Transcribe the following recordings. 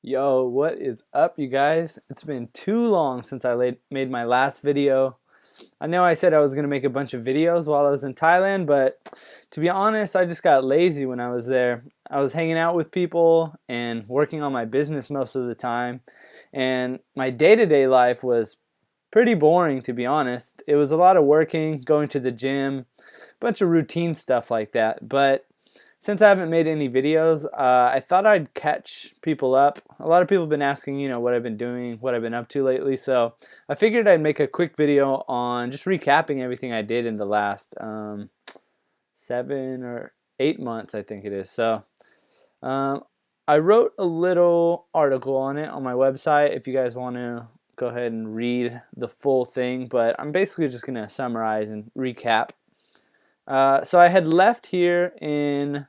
Yo, what is up, you guys? It's been too long since I made my last video. I know I said I was going to make a bunch of videos while I was in Thailand, but to be honest, I just got lazy when I was there. I was hanging out with people and working on my business most of the time, and my day-to-day life was pretty boring, to be honest. It was a lot of working, going to the gym, a bunch of routine stuff like that, but since I haven't made any videos, I thought I'd catch people up. A lot of people have been asking, what I've been doing, what I've been up to lately. So I figured I'd make a quick video on just recapping everything I did in the last 7 or 8 months, I think it is. So um, I wrote a little article on it on my website if you guys want to go ahead and read the full thing. But I'm basically just going to summarize and recap. So I had left here in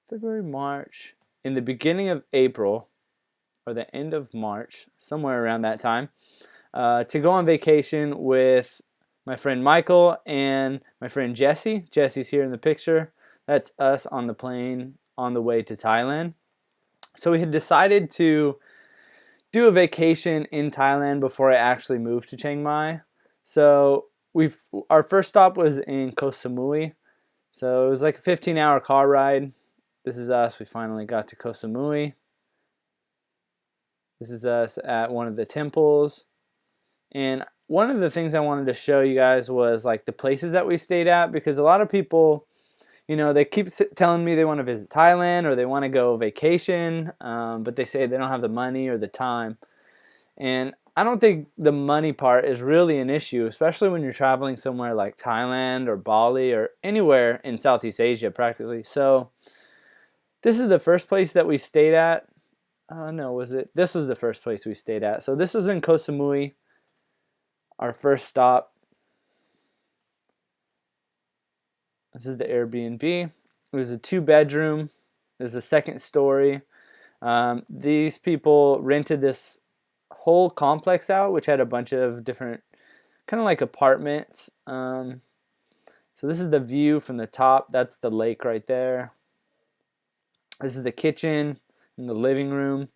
February, March, in the beginning of April, or the end of March, somewhere around that time, to go on vacation with my friend Michael and my friend Jesse. Jesse's here in the picture. That's us on the plane on the way to Thailand. So we had decided to do a vacation in Thailand before I actually moved to Chiang Mai. So our first stop was in Koh Samui. So it was like a 15-hour car ride. This is us. We finally got to Koh Samui. This is us at one of the temples. And one of the things I wanted to show you guys was like the places that we stayed at, because a lot of people, they keep telling me they want to visit Thailand or they want to go vacation, but they say they don't have the money or the time. And I don't think the money part is really an issue, especially when you're traveling somewhere like Thailand or Bali or anywhere in Southeast Asia practically. So this is the first place that we stayed at. No, was it? This was the first place we stayed at. So this was in Koh Samui, our first stop. This is the Airbnb. It was a 2-bedroom. There's a second story. These people rented this whole complex out, which had a bunch of different kind of like apartments. So this is the view from the top. That's the lake right there. This is the kitchen and the living room.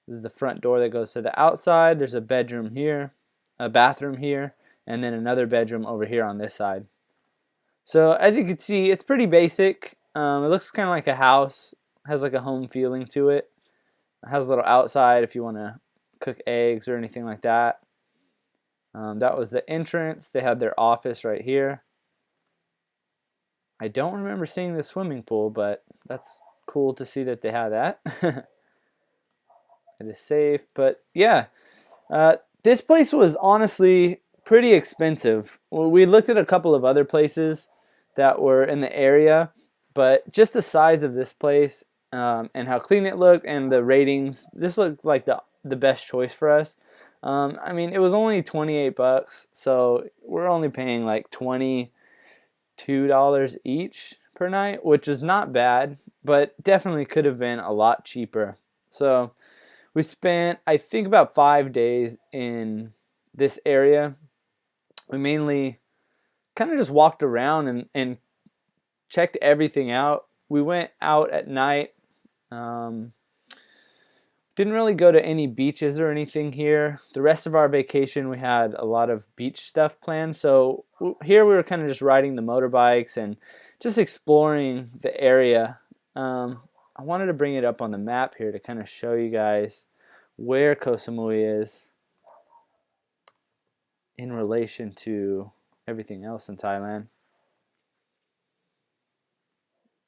This is the front door that goes to the outside. There's a bedroom here, a bathroom here, and then another bedroom over here on this side. So as you can see, it's pretty basic. It looks kind of like a house. It has like a home feeling to it. It has a little outside if you want to cook eggs or anything like that. That was the entrance. They had their office right here. I don't remember seeing the swimming pool, but that's cool to see that they have that. It is safe, but yeah, this place was honestly pretty expensive. We looked at a couple of other places that were in the area, but just the size of this place and how clean it looked and the ratings, this looked like the best choice for us. I mean, it was only 28 bucks, so we're only paying like $22 each per night, which is not bad, but definitely could have been a lot cheaper. So we spent, I think, about 5 days in this area. We mainly kind of just walked around and checked everything out. We went out at night. Didn't really go to any beaches or anything here. The rest of our vacation, we had a lot of beach stuff planned. So here we were kind of just riding the motorbikes and just exploring the area. I wanted to bring it up on the map here to kind of show you guys where Koh Samui is in relation to everything else in Thailand.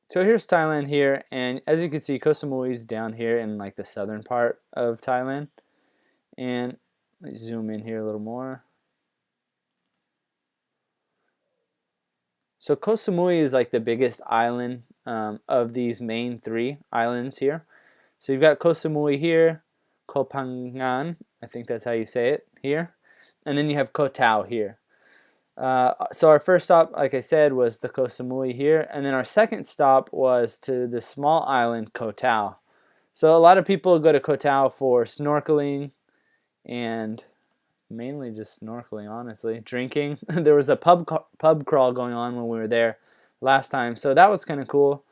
So here's Thailand here, and as you can see, Koh Samui is down here in like the southern part of Thailand. And let's zoom in here a little more. So Koh Samui is like the biggest island of these main 3 islands here. So you've got Koh Samui here, Koh Phangan, I think that's how you say it here, and then you have Koh Tao here. So our first stop, like I said, was the Koh Samui here, and then our second stop was to the small island Koh Tao. So a lot of people go to Koh Tao for snorkeling and mainly just snorkeling, honestly. Drinking. There was a pub crawl going on when we were there last time, so that was kind of cool.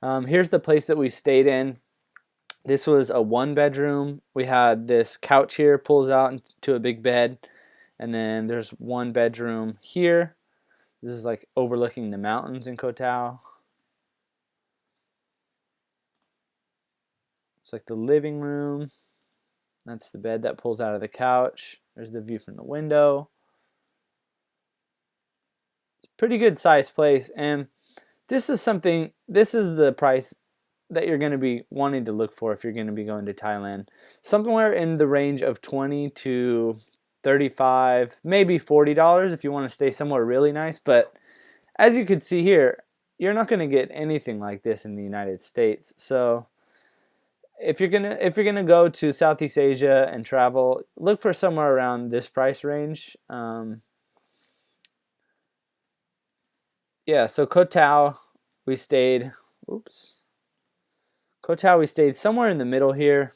Here's the place that we stayed in. This was a 1 bedroom. We had this couch here, pulls out into a big bed, and then there's 1 bedroom here. This is like overlooking the mountains in Koh Tao. It's like the living room. That's the bed that pulls out of the couch. There's the view from the window. Pretty good sized place, and this is the price that you're going to be wanting to look for if you're going to be going to Thailand. Somewhere in the range of 20 to 35, maybe $40 if you want to stay somewhere really nice. But as you can see here, you're not going to get anything like this in the United States. So if you're gonna go to Southeast Asia and travel, look for somewhere around this price range. Yeah, so Koh Tao, we stayed. Oops. Koh Tao, we stayed somewhere in the middle here.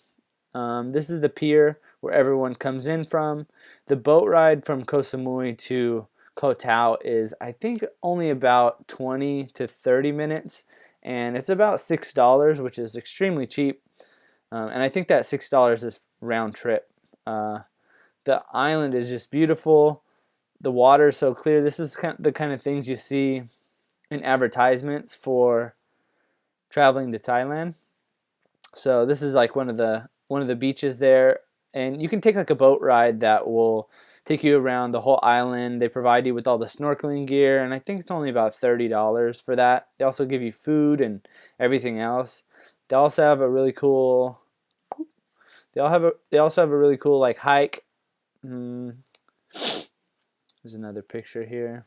This is the pier where everyone comes in from. The boat ride from Koh Samui to Koh Tao is, I think, only about 20 to 30 minutes, and it's about $6, which is extremely cheap. And I think that $6 is round trip. The island is just beautiful. The water is so clear. This is the kind of things you see in advertisements for traveling to Thailand. So this is like one of the beaches there, and you can take like a boat ride that will take you around the whole island. They provide you with all the snorkeling gear, and I think it's only about $30 for that. They also give you food and everything else. They also have a really cool. They also have a really cool like hike. There's another picture here.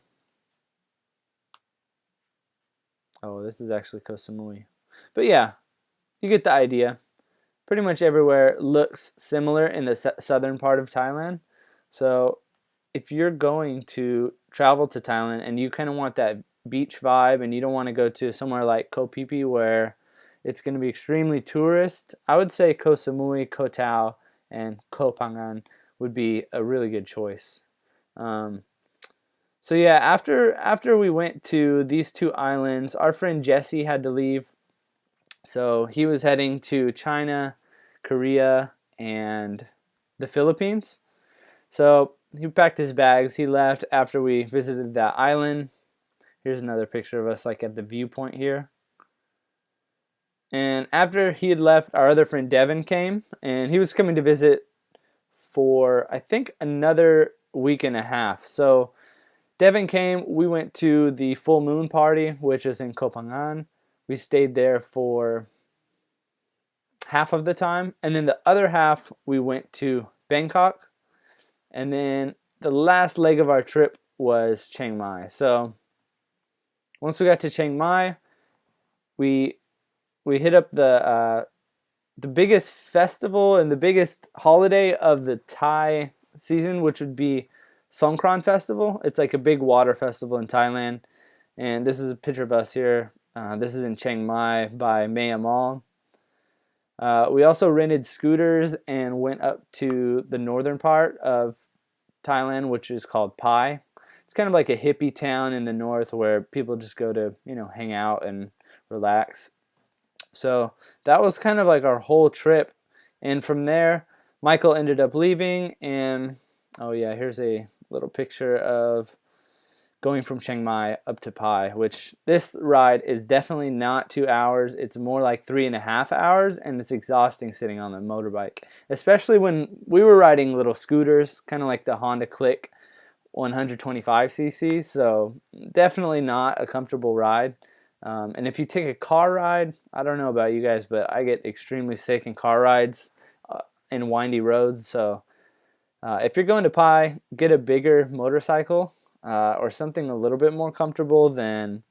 Oh, this is actually Koh Samui. But yeah, you get the idea. Pretty much everywhere looks similar in the southern part of Thailand. So if you're going to travel to Thailand and you kind of want that beach vibe and you don't want to go to somewhere like Koh Phi Phi where it's going to be extremely tourist, I would say Koh Samui, Koh Tao, and Koh Phangan would be a really good choice. Um, so yeah, after we went to these two islands, our friend Jesse had to leave. So he was heading to China, Korea, and the Philippines. So he packed his bags. He left after we visited that island. Here's another picture of us like at the viewpoint here. And after he had left, our other friend Devin came, and he was coming to visit for I think another week and a half. So Devin came. We went to the full moon party, which is in Koh Phangan. We stayed there for half of the time, and then the other half we went to Bangkok, and then the last leg of our trip was Chiang Mai. So once we got to Chiang Mai, we hit up the biggest festival and the biggest holiday of the Thai season, which would be Songkran Festival. It's like a big water festival in Thailand, and this is a picture of us here. This is in Chiang Mai by Maya Mall. We also rented scooters and went up to the northern part of Thailand, which is called Pai. It's kind of like a hippie town in the north where people just go to, hang out and relax. So that was kind of like our whole trip. And from there, Michael ended up leaving. And oh, yeah, here's a little picture of going from Chiang Mai up to Pai, which this ride is definitely not 2 hours. It's more like 3.5 hours, and it's exhausting sitting on the motorbike, especially when we were riding little scooters, kind of like the Honda Click 125cc. So definitely not a comfortable ride. And if you take a car ride, I don't know about you guys, but I get extremely sick in car rides in windy roads. So if you're going to Pai, get a bigger motorcycle or something a little bit more comfortable than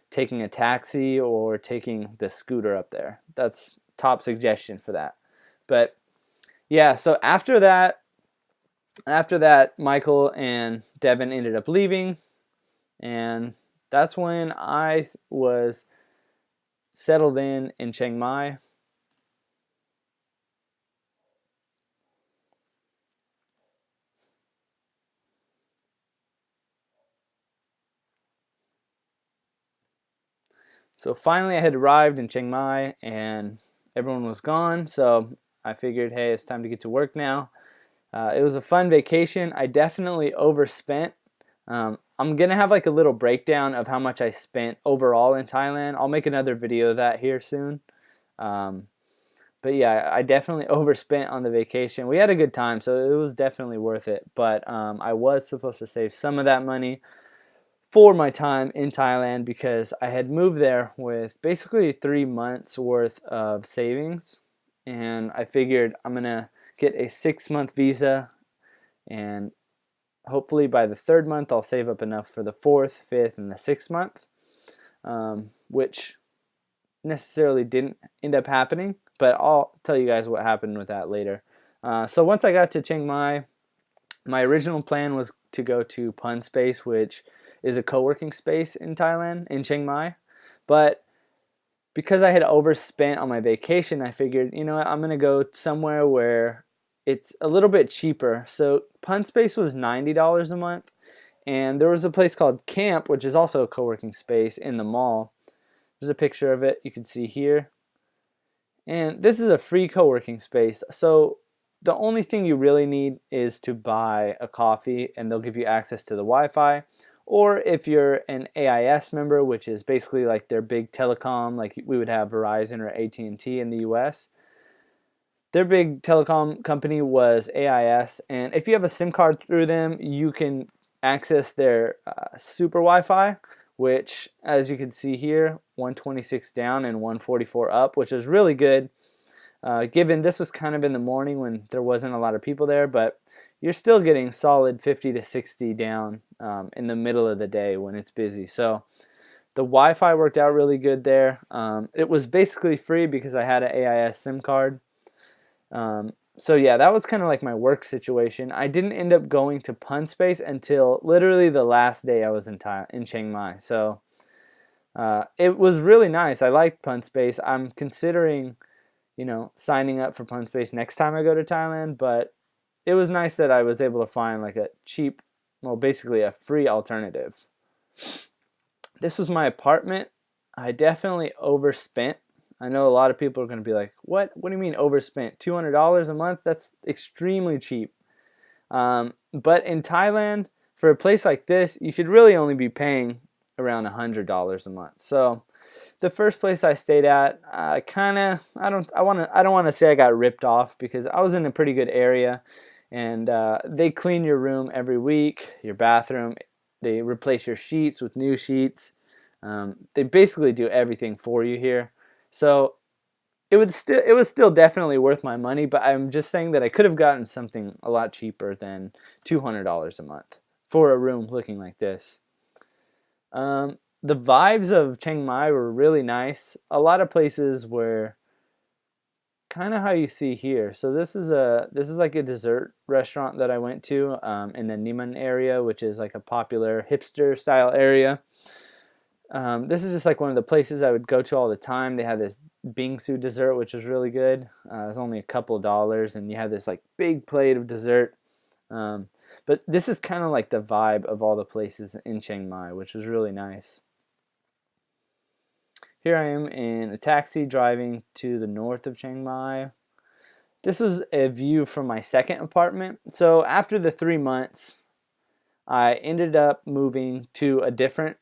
taking a taxi or taking the scooter up there. That's top suggestion for that. But yeah, so after that, Michael and Devin ended up leaving, and that's when I was settled in Chiang Mai. So finally I had arrived in Chiang Mai, and everyone was gone, so I figured, hey, it's time to get to work now. It was a fun vacation. I definitely overspent. I'm gonna have like a little breakdown of how much I spent overall in Thailand. I'll make another video of that here soon. Um, but yeah, I definitely overspent on the vacation. We had a good time, so it was definitely worth it. But I was supposed to save some of that money for my time in Thailand because I had moved there with basically 3 months worth of savings, and I figured I'm gonna get a 6-month visa, and hopefully by the 3rd month I'll save up enough for the 4th, 5th, and the 6th month, which necessarily didn't end up happening, but I'll tell you guys what happened with that later. So once I got to Chiang Mai, my original plan was to go to Pun Space, which is a co-working space in Thailand, in Chiang Mai. But because I had overspent on my vacation, I figured, you know what, I'm going to go somewhere where it's a little bit cheaper. So Pun Space was $90 a month, and there was a place called Camp, which is also a co-working space in the mall. There's a picture of it you can see here. And this is a free co-working space. So the only thing you really need is to buy a coffee, and they'll give you access to the Wi-Fi. Or if you're an AIS member, which is basically like their big telecom, like we would have Verizon or AT&T in the US. Their big telecom company was AIS, and if you have a SIM card through them, you can access their super Wi-Fi, which, as you can see here, 126 down and 144 up, which is really good. Given this was kind of in the morning when there wasn't a lot of people there, but you're still getting solid 50 to 60 down in the middle of the day when it's busy. So the Wi-Fi worked out really good there. It was basically free because I had an AIS SIM card. So yeah, that was kind of like my work situation. I didn't end up going to Pun Space until literally the last day I was in Chiang Mai. So it was really nice. I liked Pun Space. I'm considering, signing up for Pun Space next time I go to Thailand, but it was nice that I was able to find like a cheap, well, basically a free alternative. This was my apartment. I definitely overspent. I know a lot of people are going to be like, what do you mean overspent? $200 a month? That's extremely cheap. But in Thailand, for a place like this, you should really only be paying around $100 a month. So the first place I stayed at, I don't want to say I got ripped off because I was in a pretty good area, and they clean your room every week, your bathroom. They replace your sheets with new sheets. They basically do everything for you here. So it was still definitely worth my money, but I'm just saying that I could have gotten something a lot cheaper than $200 a month for a room looking like this. The vibes of Chiang Mai were really nice. A lot of places were kind of how you see here. So this is like a dessert restaurant that I went to in the Niman area, which is like a popular hipster style area. This is just like one of the places I would go to all the time. They have this bingsu dessert, which is really good. It's only a couple of dollars, and you have this like big plate of dessert. But this is kind of like the vibe of all the places in Chiang Mai, which was really nice. Here I am in a taxi driving to the north of Chiang Mai. This was a view from my second apartment. So after the 3 months, I ended up moving to a different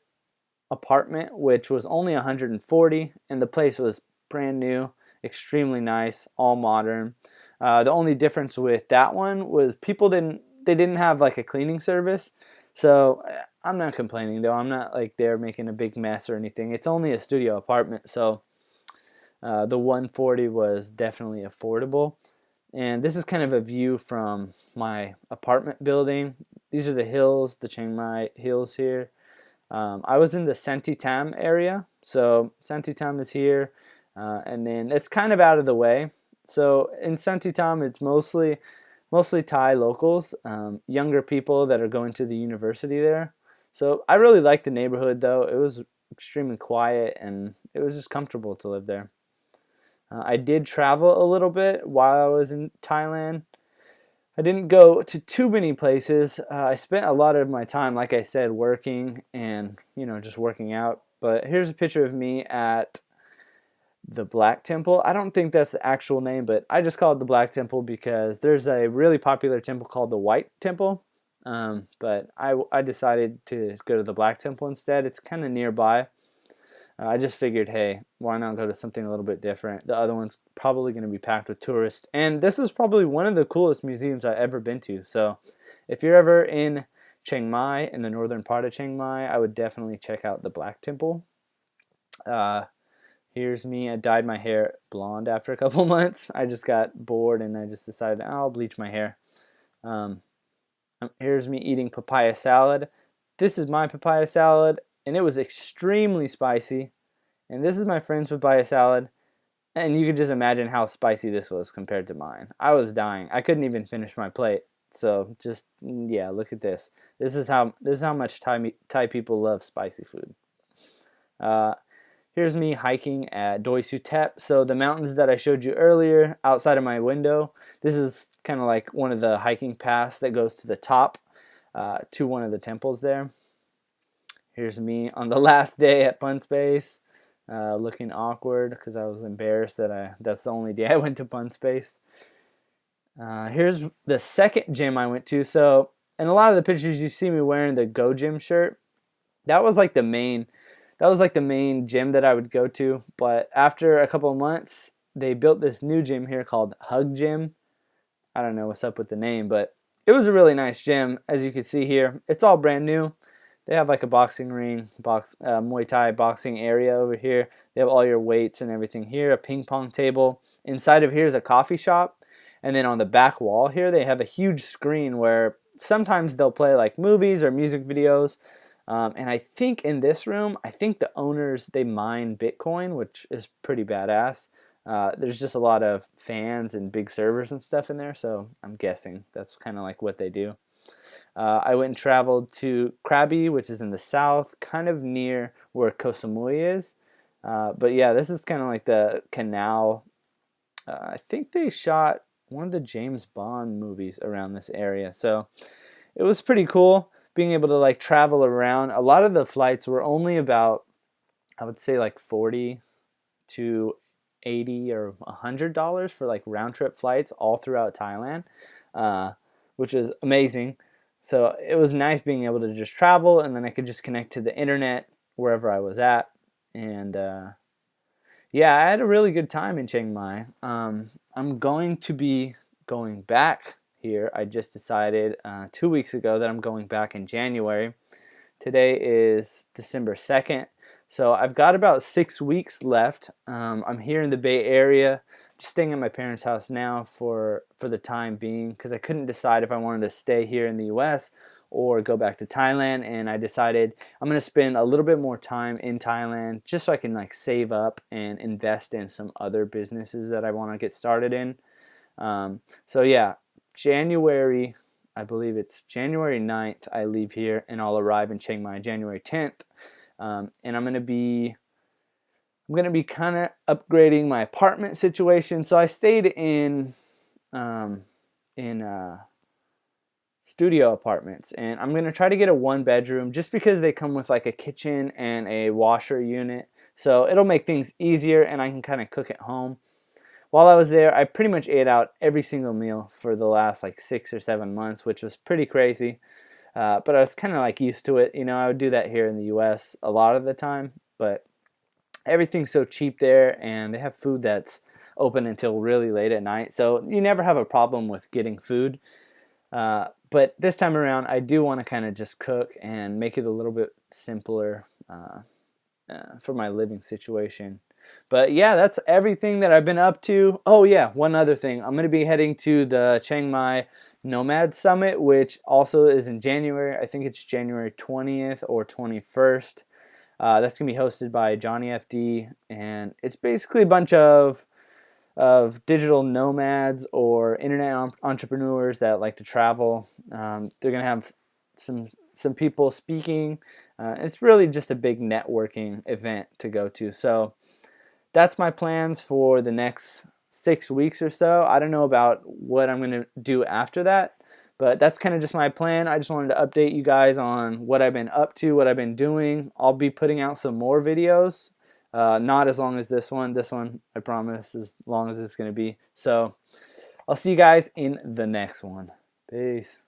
apartment, which was only 140, and the place was brand new, extremely nice, all modern. The only difference with that one was they didn't have like a cleaning service. So I'm not complaining though. I'm not like there making a big mess or anything. It's only a studio apartment, so the 140 was definitely affordable. And this is kind of a view from my apartment building. These are the hills, the Chiang Mai hills here. I was in the Santitam area, so Santitam is here, and then it's kind of out of the way. So in Santitam, it's mostly Thai locals, younger people that are going to the university there. So I really liked the neighborhood, though. It was extremely quiet, and it was just comfortable to live there. I did travel a little bit while I was in Thailand. I didn't go to too many places. I spent a lot of my time, like I said, working and just working out. But here's a picture of me at the Black Temple. I don't think that's the actual name, but I just call it the Black Temple because there's a really popular temple called the White Temple. But I decided to go to the Black Temple instead. It's kind of nearby. I just figured, hey, why not go to something a little bit different? The other one's probably going to be packed with tourists. And this is probably one of the coolest museums I've ever been to. So if you're ever in Chiang Mai, in the northern part of Chiang Mai, I would definitely check out the Black Temple. Here's me. I dyed my hair blonde after a couple months. I just got bored and I just decided I'll bleach my hair. Um, Here's me eating papaya salad. This is my papaya salad, and it was extremely spicy. And this is my friend's papaya salad, and you can just imagine how spicy this was compared to mine. I was dying. I couldn't even finish my plate. So just yeah, look at this. This is how much Thai people love spicy food. Uh, Here's me hiking at Doi Suthep. So the mountains that I showed you earlier outside of my window, this is kind of like one of the hiking paths that goes to the top to one of the temples there. Here's me on the last day at Fun Space, looking awkward because I was embarrassed that that's the only day I went to Fun Space. Here's the second gym I went to. So in a lot of the pictures you see me wearing the Go Gym shirt. That was like the main gym that I would go to. But after a couple of months, they built this new gym here called Hug Gym. I don't know what's up with the name, but it was a really nice gym. As you can see here, it's all brand new. They have like a boxing ring, Muay Thai boxing area over here. They have all your weights and everything here, a ping pong table. Inside of here is a coffee shop. And then on the back wall here, they have a huge screen where sometimes they'll play like movies or music videos. And I think in this room, I think the owners, they mine Bitcoin, which is pretty badass. There's just a lot of fans and big servers and stuff in there, so I'm guessing that's kind of like what they do. I went and traveled to Krabi, which is in the south, kind of near where Koh Samui is. But yeah, this is kind of like the canal. I think they shot one of the James Bond movies around this area, so it was pretty cool being able to like travel around. A lot of the flights were only about, I would say like 40 to 80 or $100 for like round trip flights all throughout Thailand, which is amazing. So it was nice being able to just travel, and then I could just connect to the internet wherever I was at. And yeah, I had a really good time in Chiang Mai. I'm going to be going back here. I just decided 2 weeks ago that I'm going back in January. Today is December 2nd. So I've got about 6 weeks left. I'm here in the Bay Area, just staying at my parents' house now for the time being because I couldn't decide if I wanted to stay here in the US or go back to Thailand, and I decided I'm going to spend a little bit more time in Thailand just so I can like save up and invest in some other businesses that I want to get started in. So yeah, January, I believe it's January 9th, I leave here and I'll arrive in Chiang Mai January 10th. And I'm going to be kind of upgrading my apartment situation. So I stayed in studio apartments, and I'm going to try to get a 1-bedroom just because they come with like a kitchen and a washer unit. So it'll make things easier and I can kind of cook at home. While I was there, I pretty much ate out every single meal for the last like 6 or 7 months, which was pretty crazy. But I was kind of like used to it. You know, I would do that here in the US a lot of the time, but everything's so cheap there, and they have food that's open until really late at night. So you never have a problem with getting food. But this time around, I do want to kind of just cook and make it a little bit simpler for my living situation. But yeah, that's everything that I've been up to. Oh yeah, one other thing. I'm going to be heading to the Chiang Mai Nomad Summit, which also is in January. I think it's January 20th or 21st. That's going to be hosted by Johnny FD, and it's basically a bunch of digital nomads or internet entrepreneurs that like to travel. They're going to have some people speaking. It's really just a big networking event to go to. So that's my plans for the next 6 weeks or so. I don't know about what I'm going to do after that, but that's kind of just my plan. I just wanted to update you guys on what I've been up to, what I've been doing. I'll be putting out some more videos Not as long as this one. This one, I promise, as long as it's going to be. So I'll see you guys in the next one. Peace.